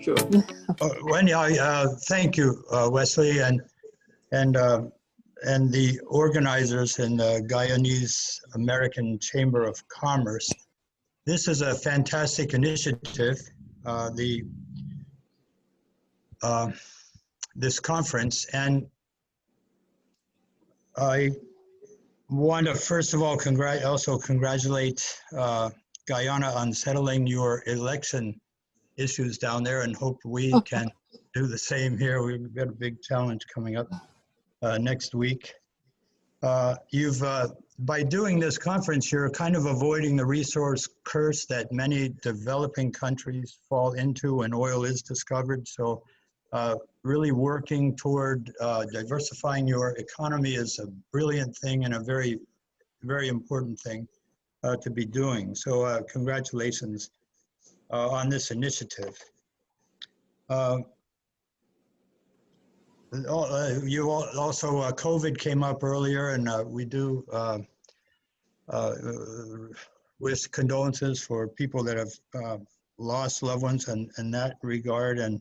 Sure. Wendy, thank you, Wesley, and the organizers in the Guyanese American Chamber of Commerce. This is a fantastic initiative. This conference, and I want to first of all congratulate Guyana on settling your election issues down there, and hope we can do the same here. We've got a big challenge coming up next week. By doing this conference, you're kind of avoiding the resource curse that many developing countries fall into when oil is discovered. So really working toward diversifying your economy is a brilliant thing and a very, very important thing to be doing. So congratulations on this initiative. You also, COVID came up earlier, and we do wish condolences for people that have lost loved ones in that regard. And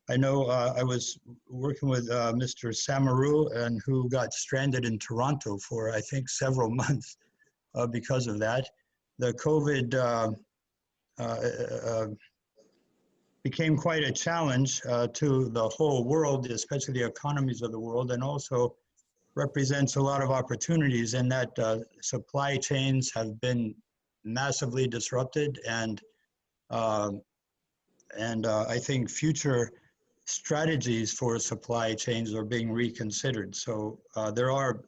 I know I was working with Mr. Samaru, and who got stranded in Toronto for, I think, several months because of that. The COVID became quite a challenge to the whole world, especially the economies of the world, and also represents a lot of opportunities in that supply chains have been massively disrupted, and I think future strategies for supply chains are being reconsidered. So there are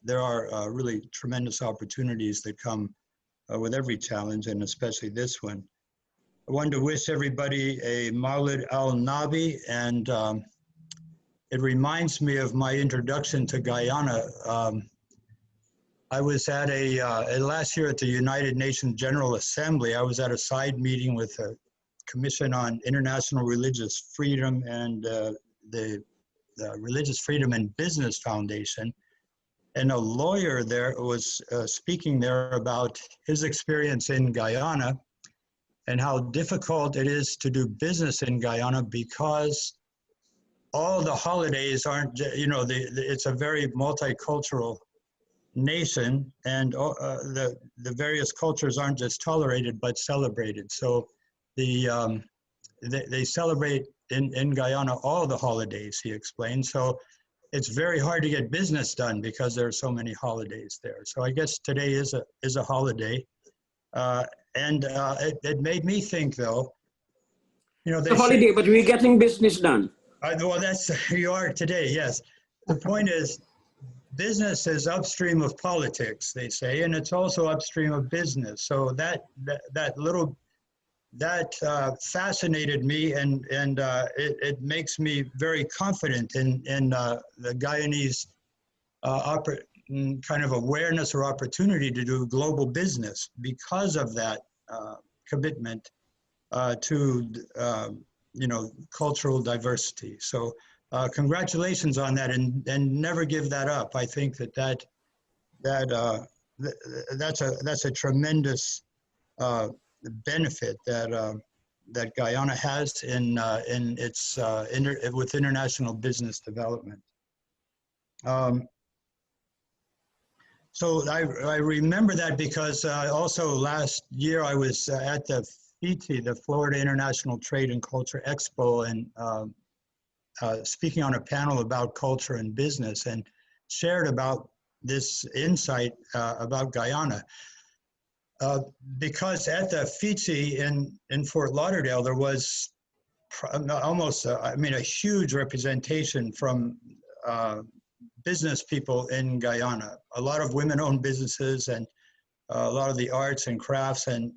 really tremendous opportunities that come with every challenge, and especially this one. I wanted to wish everybody a Maulid al-Nabi, and it reminds me of my introduction to Guyana. I was at last year at the United Nations General Assembly, I was at a side meeting with a Commission on International Religious Freedom and the Religious Freedom and Business Foundation. And a lawyer there was speaking there about his experience in Guyana and how difficult it is to do business in Guyana because all the holidays aren't, it's a very multicultural nation, and the various cultures aren't just tolerated but celebrated. So they celebrate in Guyana all the holidays, he explained. So it's very hard to get business done because there are so many holidays there. So I guess today is a holiday. It made me think, though, a holiday, but we're getting business done. Well, you are today, yes. The point is, business is upstream of politics, they say, and it's also upstream of business. So that fascinated me, and it makes me very confident in the Guyanese kind of awareness or opportunity to do global business because of that commitment to cultural diversity. So congratulations on that, and never give that up. I think that's a tremendous benefit that Guyana has in its with international business development. So I remember that because also last year I was at the FITI, the Florida International Trade and Culture Expo, and speaking on a panel about culture and business, and shared about this insight about Guyana. Because at the FITI in Fort Lauderdale, there was almost, a huge representation from business people in Guyana. A lot of women-owned businesses, and a lot of the arts and crafts, and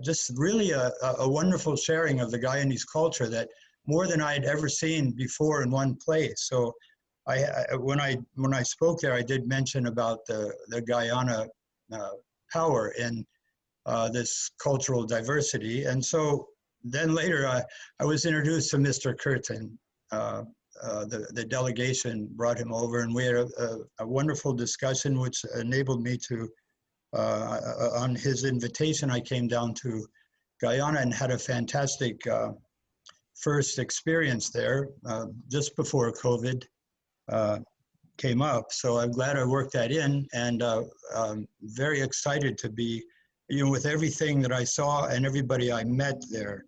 just really a wonderful sharing of the Guyanese culture that more than I had ever seen before in one place. So when I spoke there, I did mention about the Guyana power in this cultural diversity. And so then later I was introduced to Mr. Curtin. The delegation brought him over, and we had a wonderful discussion, which enabled me to, on his invitation, I came down to Guyana and had a fantastic first experience there just before COVID came up. So I'm glad I worked that in, and very excited to be, with everything that I saw and everybody I met there.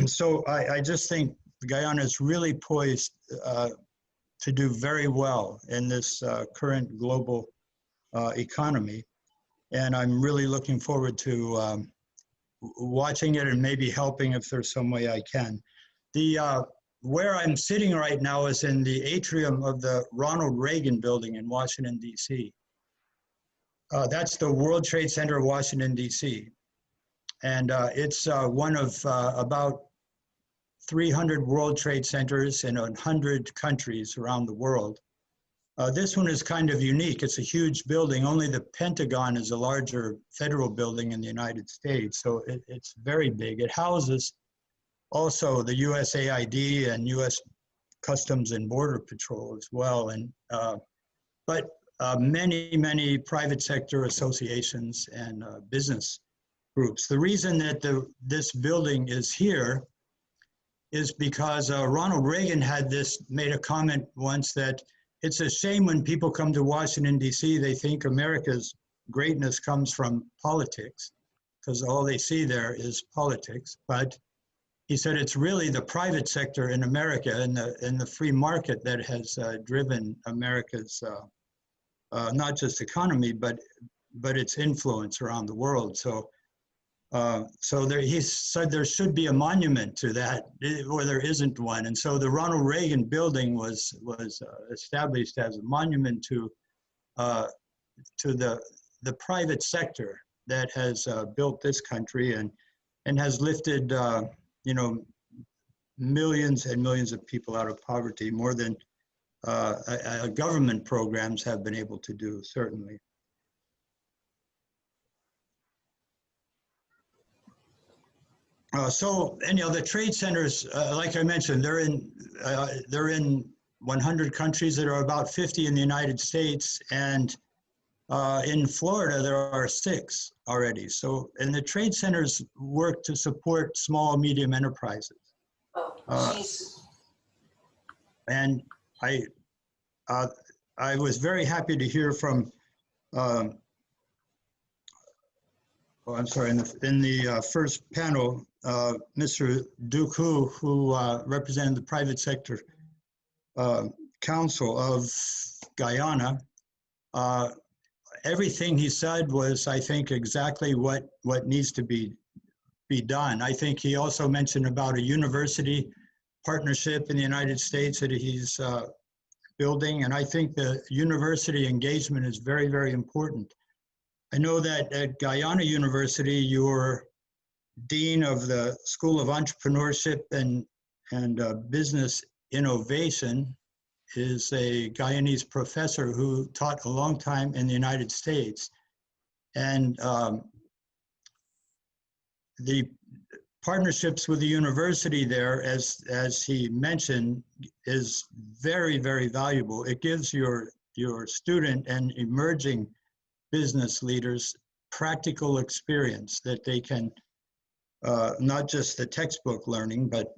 So I just think Guyana is really poised to do very well in this current global economy. And I'm really looking forward to watching it and maybe helping if there's some way I can. Where I'm sitting right now is in the atrium of the Ronald Reagan building in Washington, D.C. That's the World Trade Center of Washington, D.C. And it's one of about 300 World Trade Centers in 100 countries around the world. This one is kind of unique. It's a huge building. Only the Pentagon is a larger federal building in the United States, so it's very big. It houses also the USAID and U.S. Customs and Border Patrol as well, and but many private sector associations and business groups. The reason that this building is here is because Ronald Reagan made a comment once that it's a shame when people come to Washington, D.C., they think America's greatness comes from politics, because all they see there is politics. But he said it's really the private sector in America and the free market that has driven America's not just economy, but its influence around the world. So he said there should be a monument to that, or there isn't one. And so the Ronald Reagan building was established as a monument to the private sector that has built this country and has lifted millions and millions of people out of poverty, more than government programs have been able to do, certainly. So anyhow, the trade centers, like I mentioned, they're in 100 countries. There are about 50 in the United States, and in Florida there are 6 already. So, and the trade centers work to support small, medium enterprises. And I was very happy to hear from. I'm sorry. In the first panel, Mr. Duku, who represented the private sector council of Guyana, everything he said was, I think, exactly what needs to be done. I think he also mentioned about a university partnership in the United States that he's building, and I think the university engagement is very, very important. I know that at Guyana University, you're dean of the School of Entrepreneurship and Business Innovation, is a Guyanese professor who taught a long time in the United States. And the partnerships with the university there, as he mentioned, is very, very valuable. It gives your student and emerging business leaders practical experience that they can, not just the textbook learning, but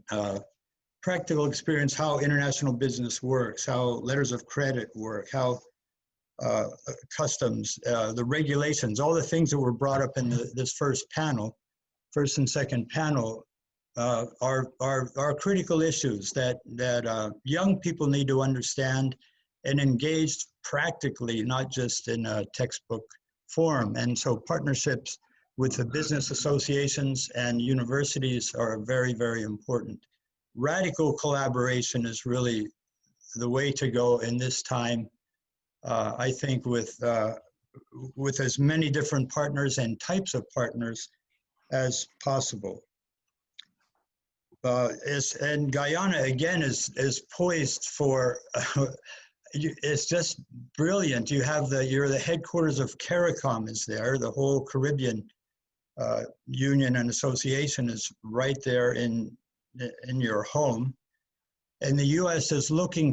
practical experience how international business works, how letters of credit work, how customs, the regulations, all the things that were brought up in this first and second panel are critical issues that young people need to understand and engage practically, not just in a textbook form. And so partnerships with the business associations and universities are very, very important. Radical collaboration is really the way to go in this time, I think, with as many different partners and types of partners as possible. And Guyana, again, is poised for, it's just brilliant. You're the headquarters of CARICOM is there, the whole Caribbean Union and Association is right there in your home. And the U.S. is looking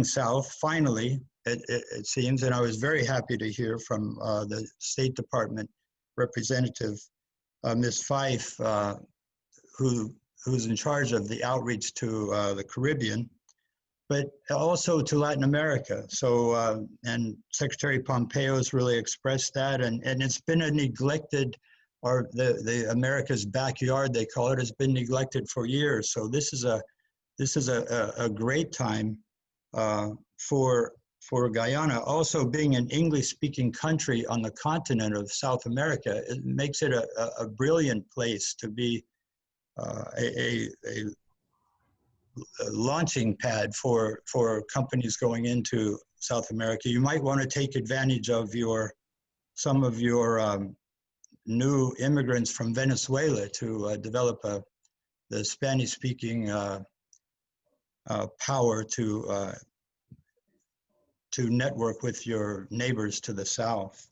south, finally, it seems, and I was very happy to hear from the State Department representative, Ms. Fife, who's in charge of the outreach to the Caribbean, but also to Latin America. So, and Secretary Pompeo has really expressed that, and it's been a neglected, or the America's backyard, they call it, has been neglected for years. So this is a great time for Guyana. Also, being an English-speaking country on the continent of South America, it makes it a brilliant place to be a launching pad for companies going into South America. You might want to take advantage of some of your new immigrants from Venezuela to develop the Spanish-speaking power to network with your neighbors to the south.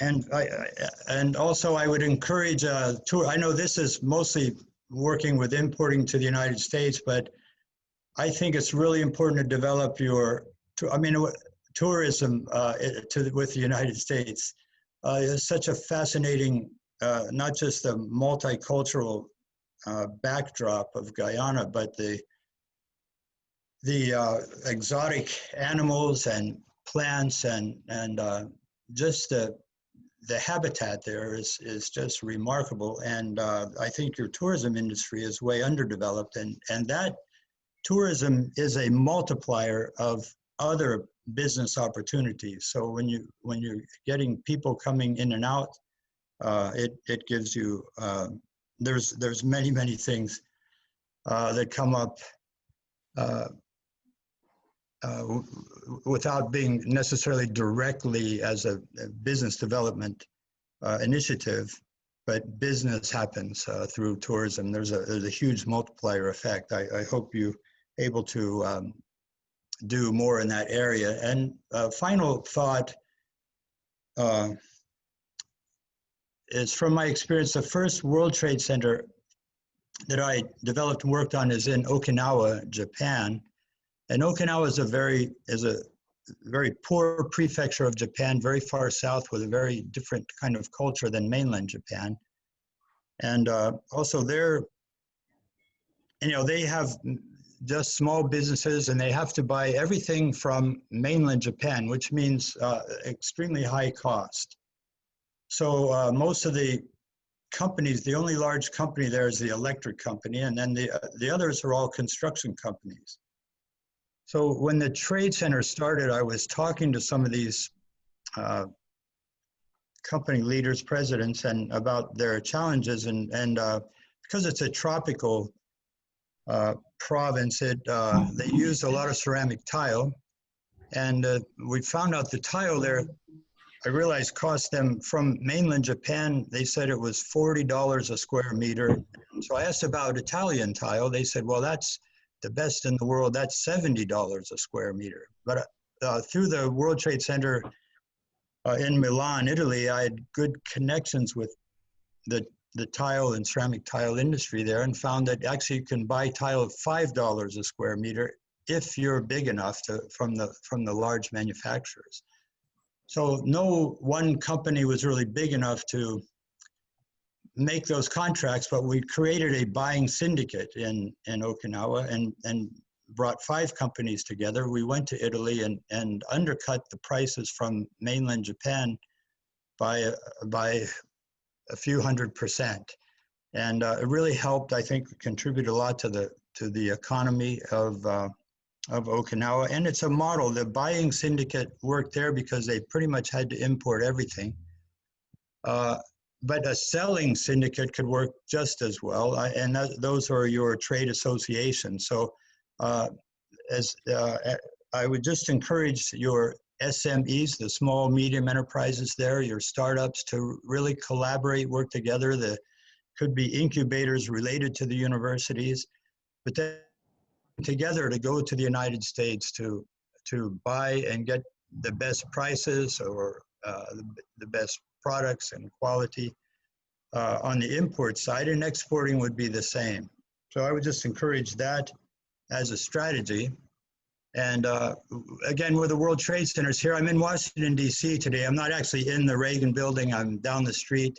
And also I would encourage tour. I know this is mostly working with importing to the United States, but I think it's really important to develop tourism with the United States. It's such a fascinating, not just the multicultural backdrop of Guyana, but the exotic animals and plants and just the habitat there is just remarkable. And I think your tourism industry is way underdeveloped, and that tourism is a multiplier of other business opportunities. So when you're getting people coming in and out, it gives you, there's many things that come up without being necessarily directly as a business development initiative, but business happens through tourism. There's a huge multiplier effect. I hope you're able to do more in that area. And final thought is from my experience, the first World Trade Center that I developed and worked on is in Okinawa, Japan. And Okinawa is a very poor prefecture of Japan, very far south, with a very different kind of culture than mainland Japan. And also they have just small businesses, and they have to buy everything from mainland Japan, which means extremely high cost. So most of the companies, the only large company there is the electric company, and then the others are all construction companies. So when the trade center started, I was talking to some of these company leaders, presidents, and about their challenges. And because it's a tropical province, they use a lot of ceramic tile. And we found out the tile there, I realized, cost them from mainland Japan. They said it was $40 a square meter. So I asked about Italian tile. They said, well, that's the best in the world. That's $70 a square meter. But through the World Trade Center in Milan, Italy, I had good connections with the tile and ceramic tile industry there, and found that actually you can buy tile at $5 a square meter if you're big enough from the large manufacturers. So no one company was really big enough to make those contracts, but we created a buying syndicate in Okinawa and brought 5 companies together. We went to Italy and undercut the prices from mainland Japan by a few 100%. And it really helped, I think, contribute a lot to the economy of Okinawa. And it's a model. The buying syndicate worked there because they pretty much had to import everything. But a selling syndicate could work just as well, and those are your trade associations. So I would just encourage your SMEs, the small, medium enterprises there, your startups, to really collaborate, work together. There could be incubators related to the universities, but then together to go to the United States to buy and get the best prices or the best products and quality on the import side, and exporting would be the same. So I would just encourage that as a strategy. And again, with the World Trade Centers here, I'm in Washington, D.C. today. I'm not actually in the Reagan building. I'm down the street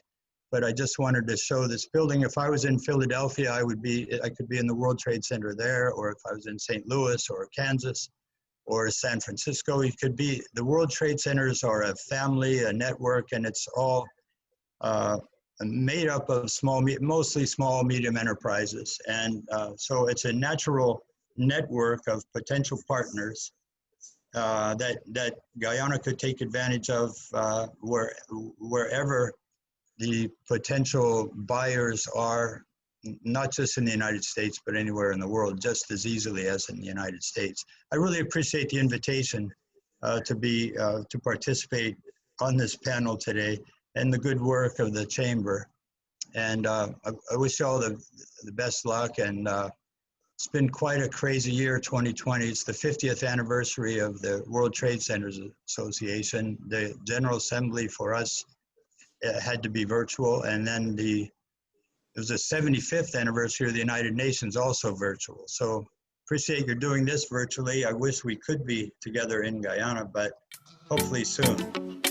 but I just wanted to show this building. If I was in Philadelphia, I could be in the World Trade Center there, or if I was in St. Louis or Kansas or San Francisco, it could be. The World Trade Centers are a family, a network, and it's all made up of mostly small, medium enterprises. And so it's a natural network of potential partners that Guyana could take advantage of wherever the potential buyers are, not just in the United States, but anywhere in the world, just as easily as in the United States. I really appreciate the invitation to participate on this panel today, and the good work of the Chamber. And I wish you all the best luck. And it's been quite a crazy year, 2020. It's the 50th anniversary of the World Trade Centers Association. The General Assembly for us had to be virtual. And then it was the 75th anniversary of the United Nations, also virtual. So appreciate you're doing this virtually. I wish we could be together in Guyana, but hopefully soon.